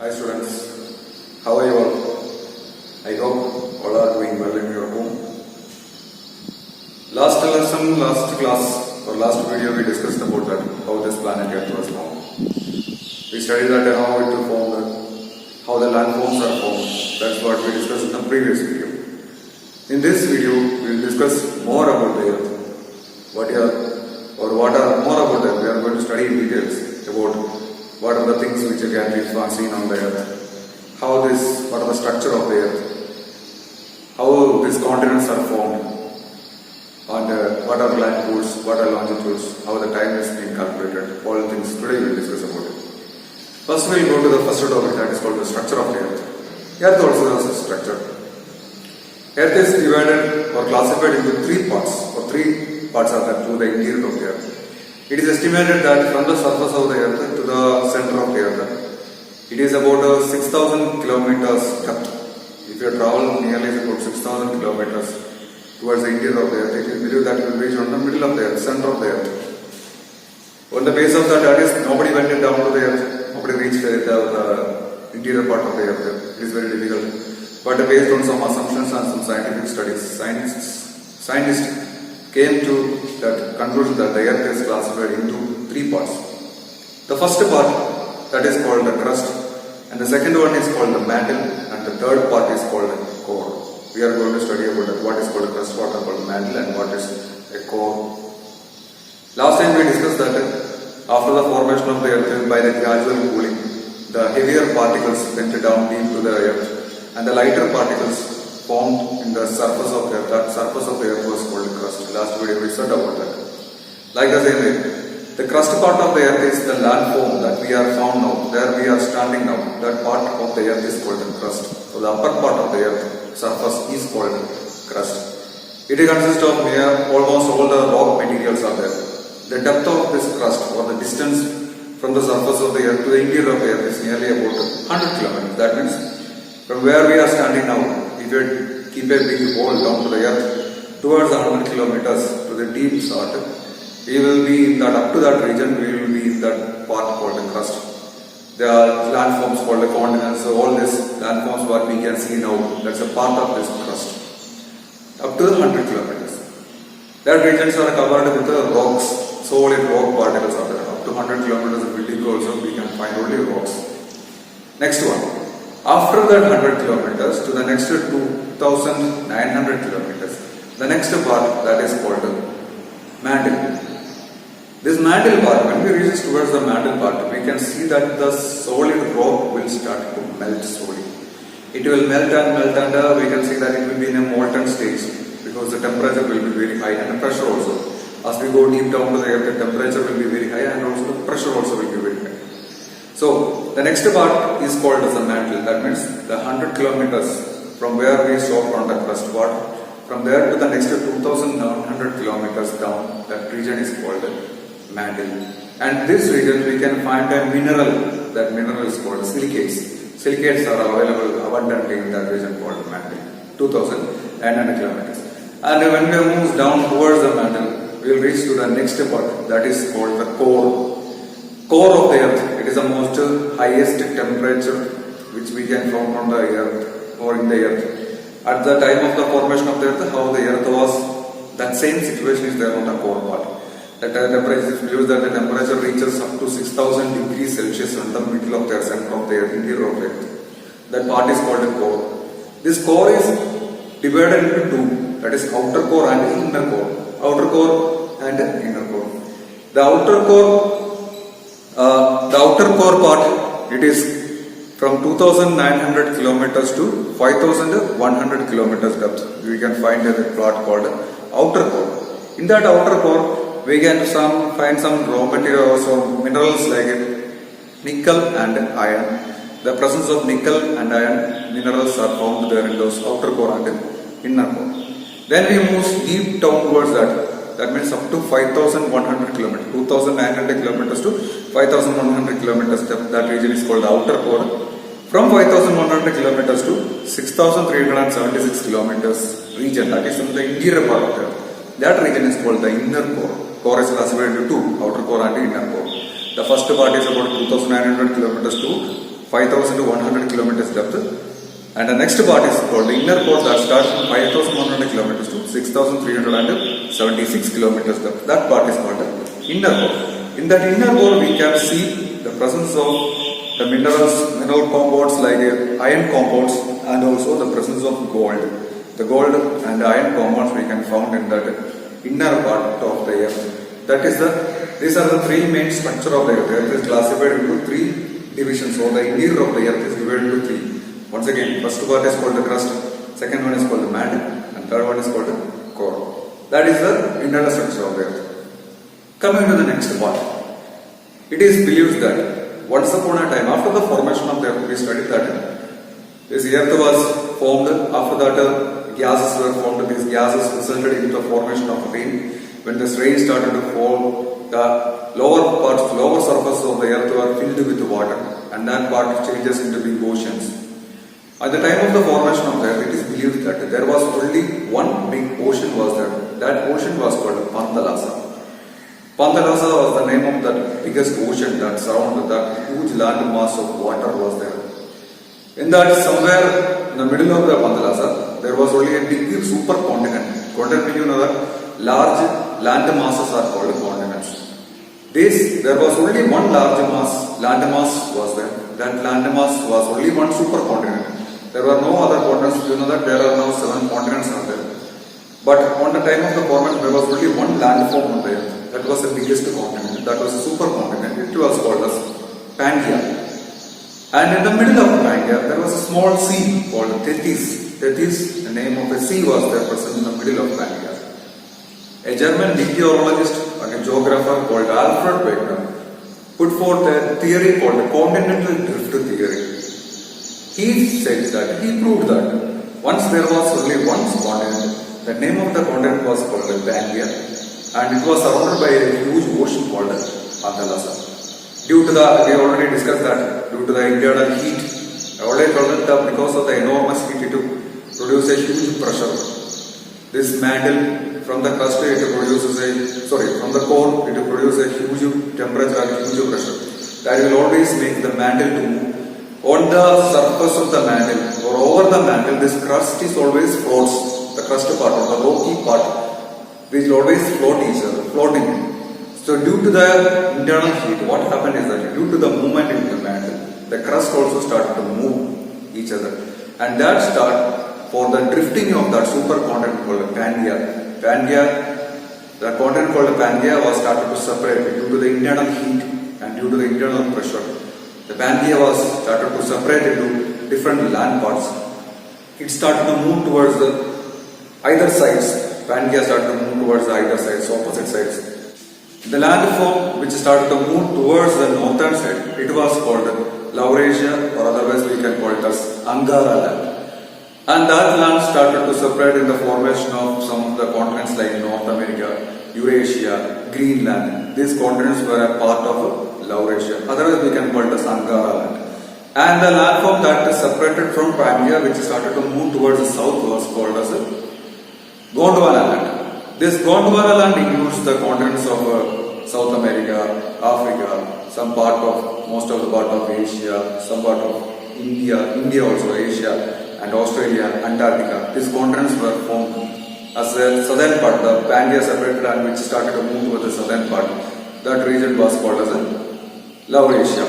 Hi students, how are you all? I hope all are doing well in your home. Last lesson, last class or last video we discussed about that, how this planet Earth was formed. We studied that how it formed, how the landforms are formed. That's what we discussed in the previous video. In this video, we will discuss more about the Earth. What are more about that? We are going to study in details about what are the things which can be seen on the Earth, what are the structure of the Earth, how these continents are formed, and what are latitudes, what are longitudes, how the time is being calculated. All things today we will discuss about it. First we will go to the first topic, that is called the structure of the Earth. Earth also has a structure. Earth is divided or classified into three parts are there to the interior of the Earth. It is estimated that from the surface of the Earth to the center of the Earth, it is about 6,000 kilometers depth. If you travel nearly about 6,000 kilometers towards the interior of the Earth, it is believed that it will reach on the middle of the Earth, center of the Earth. On the base of that is nobody went down to the Earth, nobody reached the interior part of the Earth. It is very difficult. But based on some assumptions and some scientific studies, scientists came to that conclusion that the Earth is classified into three parts. The first part, that is called the crust, and the second one is called the mantle, and the third part is called the core. We are going to study about what is called a crust, what is called mantle, and what is a core. Last time we discussed that after the formation of the Earth, by the gradual cooling, the heavier particles went down deep to the Earth, and the lighter particles formed in the surface of the Earth. That surface of the Earth was called crust. Last video we said about that. Like the same way, the crust part of the Earth is the landform that we are found now. There we are standing now. That part of the Earth is called the crust. So the upper part of the Earth surface is called crust. It consists of almost all the rock materials are there. The depth of this crust or the distance from the surface of the Earth to the interior of the Earth is nearly about 100 kilometers. That means from where we are standing now, if you keep a big hole down to the Earth towards 100 kilometers to the deep sort, we will be in that, up to that region, we will be in that part called the crust. There are landforms called the continents, so all these landforms what we can see now, that's a part of this crust. Up to 100 kilometers. That regions are covered with the rocks, solid rock particles are there. Up to 100 kilometers of building also we can find only rocks. Next one. After that 100 kilometers to the next 2,900 kilometers, the next part that is called mantle. This mantle part, when we reach towards the mantle part, we can see that the solid rock will start to melt slowly. It will melt and we can see that it will be in a molten stage because the temperature will be very high and the pressure also. As we go deep down to the Earth, the temperature will be very high and also the pressure also will be very high. So, the next part is called as a mantle. That means the 100 kilometers from where we stop on the crust part, from there to the next 2,900 kilometers down, that region is called mantle. And this region we can find a mineral, that mineral is called silicates. Silicates are available abundantly in that region called mantle, 2,900 kilometers. And when we move down towards the mantle, we will reach to the next part, that is called the core. Core of the Earth, it is the most highest temperature which we can find on the Earth or in the Earth. At the time of the formation of the Earth, how the Earth was, that same situation is there on the core part. The temperature, it believes that the temperature reaches up to 6,000 degrees Celsius in the middle of the center of the Earth, interior of the Earth. That part is called the core. This core is divided into two, that is outer core and inner core. Outer core and inner core. The outer core part, it is from 2,900 kilometers to 5,100 kilometers depth. We can find a plot called outer core. In that outer core, we can find some raw materials or minerals like nickel and iron. The presence of nickel and iron minerals are found there in those outer core and inner core. Then we move deep down towards that. That means up to 5,100 kilometers, 2,900 kilometers to 5,100 kilometers depth. That region is called the outer core. From 5,100 kilometers to 6,376 kilometers region, that is in the interior part of the Earth. That region is called the inner core. Core is classified into two, outer core and inner core. The first part is about 2,900 kilometers to 5,000 to 100 kilometers depth. And the next part is called the inner core that starts from 5,100 kilometers to 6,376 kilometers depth. That part is called the inner core. In that inner core, we can see the presence of the mineral compounds like iron compounds and also the presence of gold. The gold and the iron compounds we can found in that inner part of the earth. These are the three main structure of the earth. The earth is classified into three divisions. So the interior of the earth is divided into three. Once again, first part is called the crust, second one is called the mantle, and third one is called the core. That is the internal structure of the earth. Coming to the next part. It is believed that once upon a time, after the formation of the earth, we studied that this earth was formed. After that, gases were formed. These gases resulted in the formation of rain. When this rain started to fall, the lower surface of the earth were filled with water, and that part changes into big oceans. At the time of the formation of the earth, it is believed that there was only one big ocean was there. That ocean was called Panthalassa. Panthalassa was the name of that biggest ocean that surrounded that huge land mass of water was there. In that, somewhere in the middle of the Panthalassa, there was only a big supercontinent. Continent, you know that large land masses are called continents. There was only one large land mass was there. That land mass was only one supercontinent. There were no other continents. You know that there are now 7 continents out there. But on the time of the formation, there was only one landform on the earth. That was the biggest continent. That was a supercontinent. It was called as Pangaea. And in the middle of Pangaea, there was a small sea called Tethys. Tethys, the name of a sea, was there present in the middle of Pangaea. A German meteorologist and a geographer called Alfred Wegener put forth a theory called the continental drift theory. He proved that once there was only one continent, the name of the continent was called Pangaea, and it was surrounded by a huge ocean called Panthalassa. We already discussed that, due to the internal heat, I already told that because of the enormous heat, it produces a huge pressure. This mantle from the crust, from the core, it produces a huge temperature and huge pressure. That will always make the mantle to move. On the surface of the mantle or over the mantle, this crust is always floats. The crust part or the rocky part will always floating. So due to the internal heat, what happened is that due to the movement in the mantle, the crust also started to move each other. And that started for the drifting of that supercontinent called Pangaea. The continent called Pangaea was started to separate due to the internal heat and due to the internal pressure. The Pangaea was started to separate into different land parts. It started to move towards the either sides. Pangaea started to move towards the either sides, opposite sides. The landform which started to move towards the northern side, it was called Laurasia, or otherwise we can call it as Angara land. And that land started to separate in the formation of some of the continents like North America, Eurasia, Greenland. These continents were a part of Laurasia. Otherwise we can call it as Angara land. And the landform that is separated from Pangaea, which started to move towards the south, was called as Gondwana land. This Gondwana land includes the continents of South America, Africa, most of the part of Asia, some part of India also Asia, and Australia, Antarctica. These continents were formed as the southern part, the Pangaea separated and which started to move towards the southern part. That region was called as Laurasia.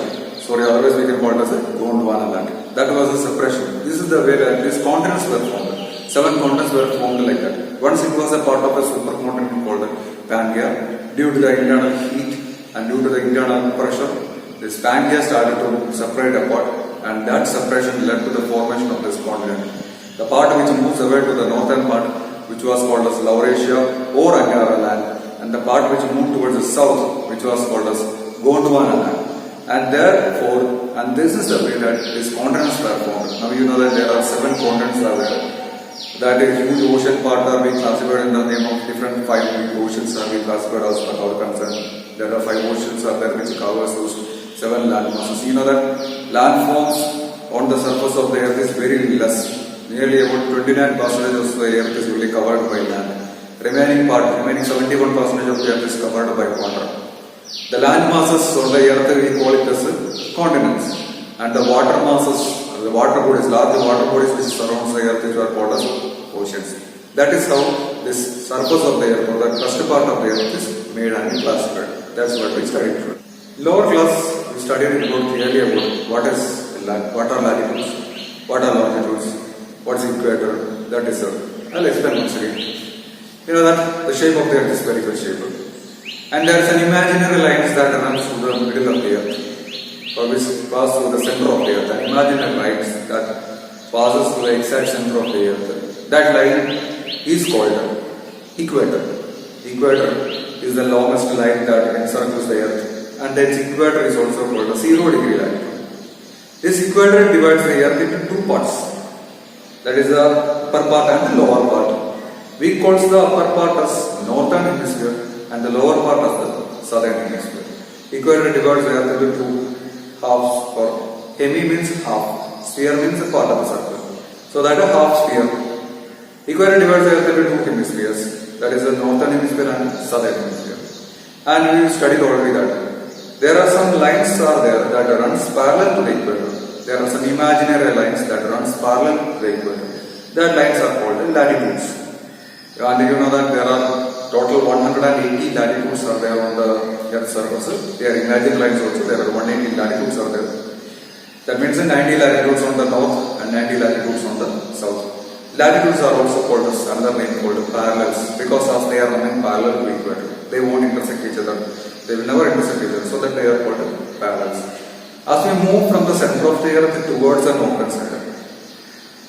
Otherwise we can call it as Gondwana land. That was a separation. This is the way that these continents were formed. 7 continents were formed like that. Once it was a part of a supercontinent called Pangaea. Due to the internal heat and due to the internal pressure, this Pangaea started to separate apart, and that separation led to the formation of this continent. The part which moves away to the northern part, which was called as Laurasia or Angara land, and the part which moved towards the south, which was called as Gondwana land. And therefore, and this is the way that these continents were formed. Now you know that there are 7 continents are there. That is huge ocean part are being classified in the name of different 5 big oceans are being classified as per our concern. There are 5 oceans are there which covers those 7 land masses. You know that landforms on the surface of the earth is very less. Nearly about 29% of the earth is really covered by land. Remaining 71% of the earth is covered by water. The land masses on the earth we call it as continents. and the water masses, the water bodies, large water bodies which surrounds the earth, which are called as oceans. That is how this surface of the earth or the crust part of the earth is made and classified. That's what we studied. Lower class, we studied clearly about what are latitudes, what are longitudes, what is equator, that is I'll explain once again. You know that the shape of the earth is spherical shape. And there is an imaginary lines that runs through the middle of the earth, or which pass through the center of the earth. An imaginary lines that passes through the exact center of the earth. That line is called equator. Equator is the longest line that encircles the earth, and its equator is also called a 0-degree line. This equator divides the earth into two parts. That is the upper part and the lower part. We call the upper part as northern hemisphere and the lower part as the southern hemisphere. Equator divides the earth into two halves, or hemi means half, sphere means a part of the circle. So that is a half sphere. Equator divides the earth into two hemispheres, that is the northern hemisphere and southern hemisphere. And we studied already that there are some lines that runs parallel to the equator. There are some imaginary lines that runs parallel to the equator. That lines are called latitudes. And you know that there are total 180 latitudes are there on the earth's surface. There are imaginary lines also. There are 180 latitudes are there. That means 90 latitudes on the north and 90 latitudes on the south. Latitudes are also called as another name called parallels, because as they are running parallel to the equator, they won't intersect each other. They will never intersect each other, so that they are called parallels. As we move from the center of the earth towards the northern side,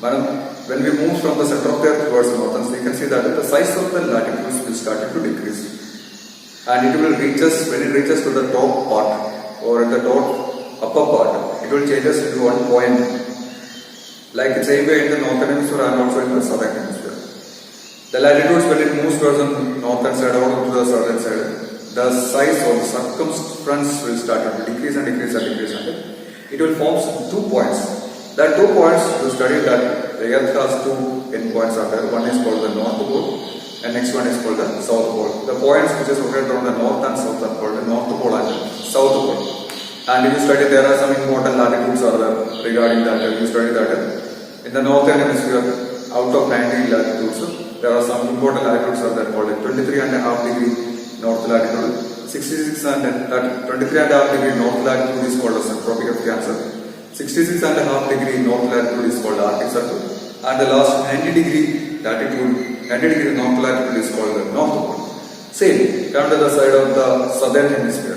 when we move from the center of the earth towards the northern side, we can see that the size of the latitudes will start to decrease, and it will reach us when it reaches to the top part or in the top upper part. It will change us into one point, like the same way in the northern hemisphere and also in the southern hemisphere. The latitudes, when it moves towards the northern side or to the southern side, the size or the circumference will start to decrease and decrease and decrease, and it will form 2 points. That 2 points, you studied that the earth has 2 endpoints are there. One is called the north pole and next one is called the south pole. The points which is located on the north and south are called the north pole and south pole. And you study there are some important latitudes are there regarding that. You study that in the northern hemisphere, out of 90 latitudes, there are some important latitudes are there called 23.5 degree north latitude, 66 and 23.5 degree north latitude is called as the Tropic of Cancer, 66.5 degree north latitude is called the Arctic Circle, and the last 90 degree latitude, 90 degree north latitude is called the North Pole. Same, come to the side of the southern hemisphere.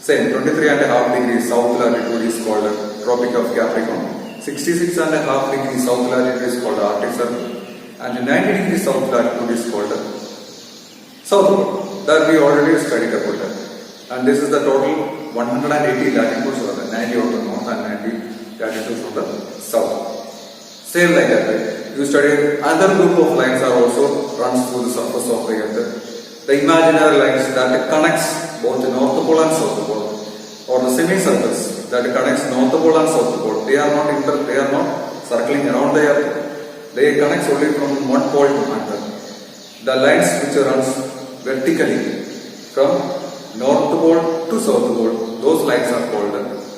Same, 23.5 degree south latitude is called the Tropic of Capricorn, 66.5 degree south latitude is called the Arctic Circle, and 90 degree south latitude is called the South Pole. That we already studied about that. And this is the total 180 latitudes for the 90 on the north and 90 latitudes from the south. Same like that, right? You studied other group of lines are also runs through the surface of the earth. The imaginary lines that connects both the north pole and south pole, or the semicircles that connects north pole and south pole. They are not circling around the earth. They connect only from one pole to another. The lines which runs vertically from north pole to south pole, those lines are called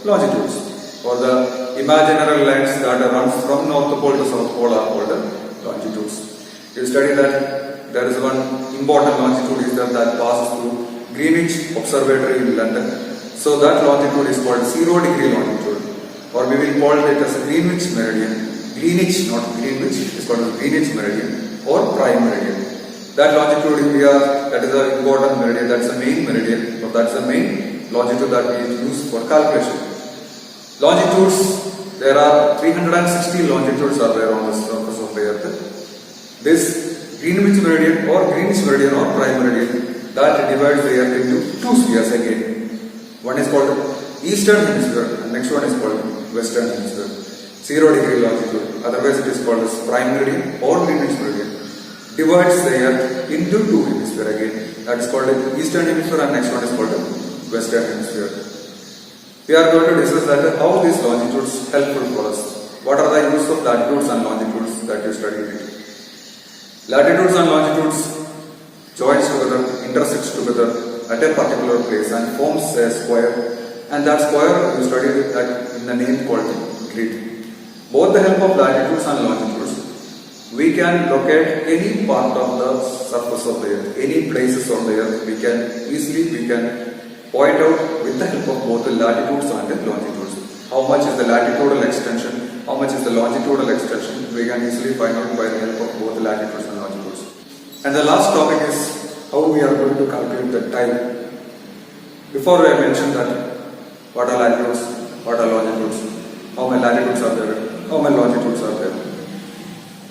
longitudes. Or the imaginary lines that runs from north pole to south pole are called longitudes. You study that there is one important longitude is that passes through Greenwich Observatory in London. So that longitude is called 0-degree longitude, or we will call it as a Greenwich meridian. Greenwich, not Greenwich, is called a Greenwich meridian or prime meridian. That longitude that is an important meridian, that's the main meridian, or that's the main longitude that we use for calculation. Longitudes, there are 360 longitudes are there on the surface of the earth. This Greenwich meridian or Greenwich meridian or prime meridian, that divides the earth into 2 spheres again. One is called eastern hemisphere and next one is called western hemisphere. 0-degree longitude, otherwise it is called as prime meridian or Greenwich meridian. Divides the earth into 2 hemispheres again. That is called eastern hemisphere and next one is called western hemisphere. We are going to discuss that how these longitudes helpful for us. What are the use of latitudes and longitudes that you studied? Latitudes and longitudes joins together, intersects together at a particular place and forms a square and that square you studied that in the name called grid. Both the help of latitudes and longitudes, we can locate any part of the surface of the earth, any places on the earth. We can point out with the help of both the latitudes and the longitudes. How much is the latitudinal extension, how much is the longitudinal extension, we can easily find out by the help of both the latitudes and longitudes. And the last topic is how we are going to calculate the time. Before I mentioned that what are latitudes, what are longitudes, how many latitudes are there, how many longitudes are there.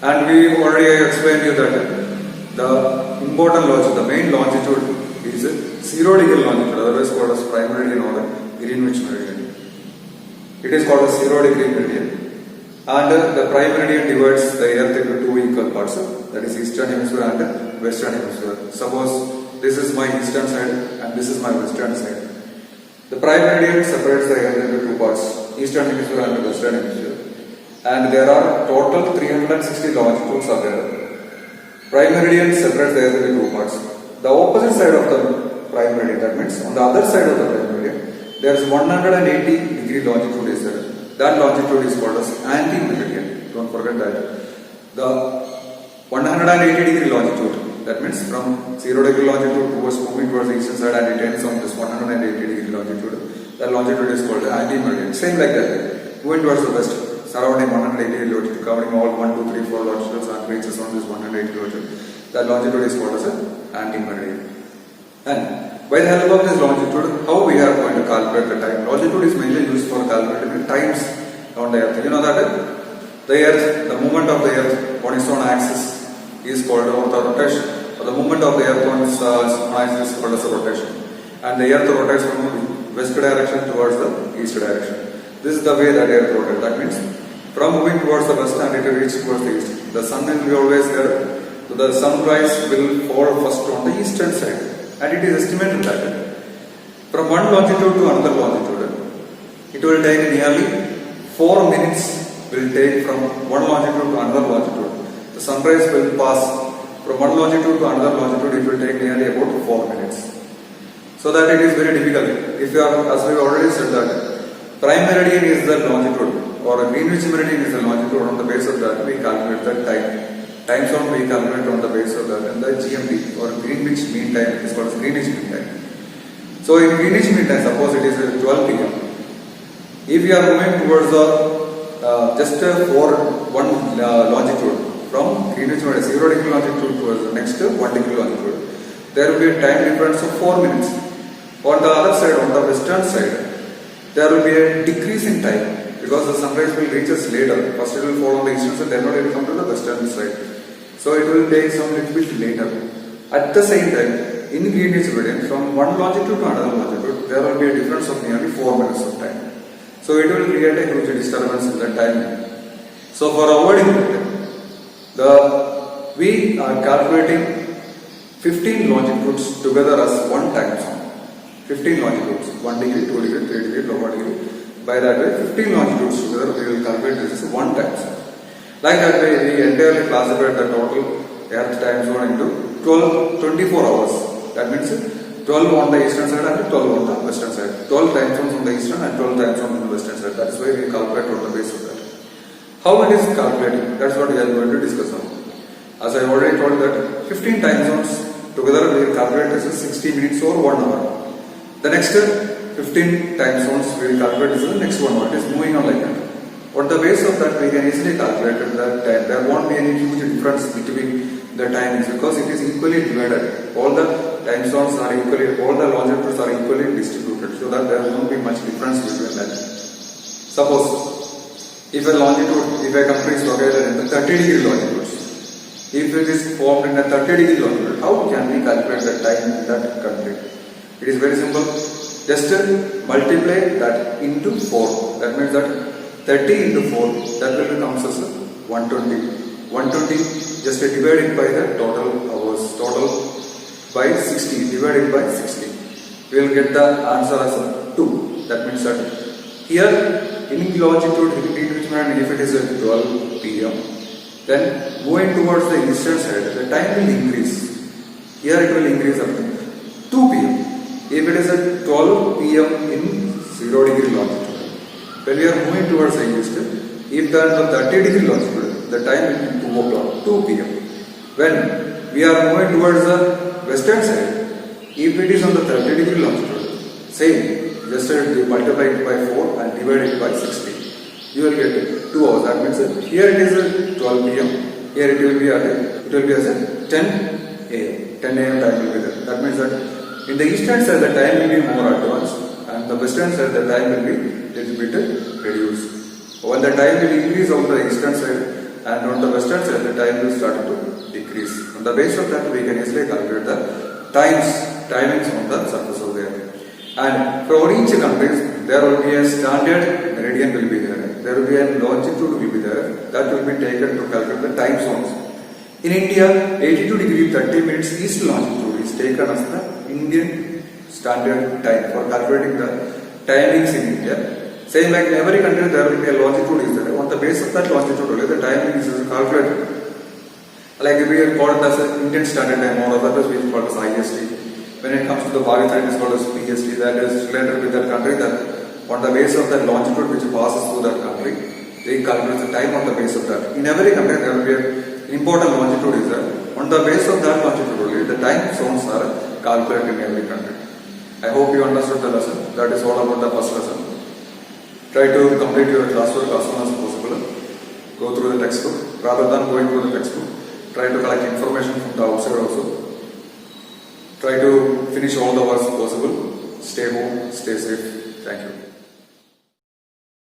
And we already explained to you that the important longitude, the main longitude is 0 degree longitude, otherwise called as prime meridian or Greenwich meridian. It is called as 0 degree meridian. And the prime meridian divides the earth into two equal parts, that is eastern hemisphere and western hemisphere. Suppose this is my eastern side and this is my western side. The prime meridian separates the earth into two parts, eastern hemisphere and western hemisphere. And there are total 360 longitudes are there. Prime meridian separates the earth into two parts. The opposite side of the prime meridian, that means on the other side of the prime meridian, there is 180 degree longitude is there. That longitude is called as anti-meridian. Don't forget that. The 180 degree longitude, that means from 0 degree longitude towards moving towards the eastern side and it ends on this 180 degree longitude. That longitude is called anti-meridian. Same like that. Moving towards the west, surrounding 180 degree longitude, covering all 1, 2, 3, 4 longitudes and reaches on this 180 longitude. That longitude is called as anti-meridian. And by the help of this longitude, how we are going to calculate the time? Longitude is mainly used for calculating the times on the earth. You know that the earth, the movement of the earth on its own axis is called the rotation. Or the movement of the earth on its axis is called as a rotation. And the earth rotates from the west direction towards the east direction. This is the way that earth rotates. That means from moving towards the west and it will reach towards the east. The sun will be always there. So the sunrise will fall first on the eastern side. And it is estimated that from one longitude to another longitude, it will take nearly 4 minutes will take from one longitude to another longitude. The sunrise will pass from one longitude to another longitude, it will take nearly about 4 minutes. So that it is very difficult. If you are, as we already said that, prime meridian is the longitude or a Greenwich meridian is the longitude. On the basis of that, we calculate the time. Time zone we calculate on the basis of that, and the GMT or Greenwich Mean Time is called as Greenwich Mean Time. So in Greenwich Mean Time, suppose it is 12 p.m. If we are moving towards just for one longitude from Greenwich Mean Time, 0 degree longitude towards the next 1 degree longitude, there will be a time difference of 4 minutes. On the other side, on the western side, there will be a decrease in time because the sunrise will reach us later. First it will fall on the eastern side, then it will come to the western side. So it will take some little bit later. At the same time, in Greenwich meridian, from one longitude to another longitude, there will be a difference of nearly 4 minutes of time. So it will create a huge disturbance in the time. So for avoiding that, we are calculating 15 longitudes together as one time zone. 15 longitudes, 1 degree, 2 degree, 3 degree, 4 degree. By that way, 15 longitudes together, we will calculate this as one time zone. Like that way, we entirely classified the total earth time zone into 24 hours. That means 12 on the eastern side and 12 on the western side. 12 time zones on the eastern and 12 time zones on the western side. That is why we calculate on the basis of that. How it is calculated? That's what we are going to discuss now. As I already told that 15 time zones together we will calculate this as 60 minutes or 1 hour. The next 15 time zones we will calculate this as the next 1 hour. It is moving on like that. On the basis of that, we can easily calculate that time. There won't be any huge difference between the timings because it is equally divided. All the time zones are equally, all the longitudes are equally distributed, so that there won't be much difference between that. Suppose, if a country is located in the 30 degree longitudes, if it is formed in a 30 degree longitude, how can we calculate the time in that country? It is very simple. Just multiply that into 4. That means that 30 into 4, that will become as 120. 120, just divide it by the total hours, total by 60, divide it by 60. We will get the answer as 2. That means that here in longitude, if it is at 12 p.m., then moving towards the eastern side, the time will increase. Here it will increase up to 2 p.m. If it is at 12 p.m. in 0 degree longitude. When we are moving towards the east, if the 30 degree longitude, the time will be 2 o'clock, 2 p.m. When we are moving towards the western side, if it is on the 30 degree longitude, same, just multiply it by 4 and divide it by 60. You will get 2 hours. That means that here it is 12 p.m. Here it will be as a 10 a.m. 10 a.m. time will be there. That means that in the eastern side the time will be more advanced and the western side the time will be little bit reduced. When the time will increase on the eastern side and on the western side the time will start to decrease. On the basis of that we can easily calculate the timings on the surface of the earth. And for each country there will be a standard meridian will be there. There will be a longitude will be there that will be taken to calculate the time zones. In India, 82 degree 30 minutes east longitude is taken as the Indian standard time for calculating the timings in India. Same like in every country there will be a longitude is there. On the basis of that longitude only the timing is calculated. Like we call it as an Indian standard time or otherwise we call it as IST. When it comes to the Pakistan, it is called as PST. That is related with that country. That on the basis of that longitude which passes through that country, they calculate the time on the basis of that. In every country, there will be an important longitude is there. On the basis of that longitude only, the time zones are calculated in every country. I hope you understood the lesson. That is all about the first lesson. Try to complete your classwork as soon as possible. Go through the textbook rather than going through the textbook. Try to collect information from the outside also. Try to finish all the works possible. Stay home, stay safe. Thank you.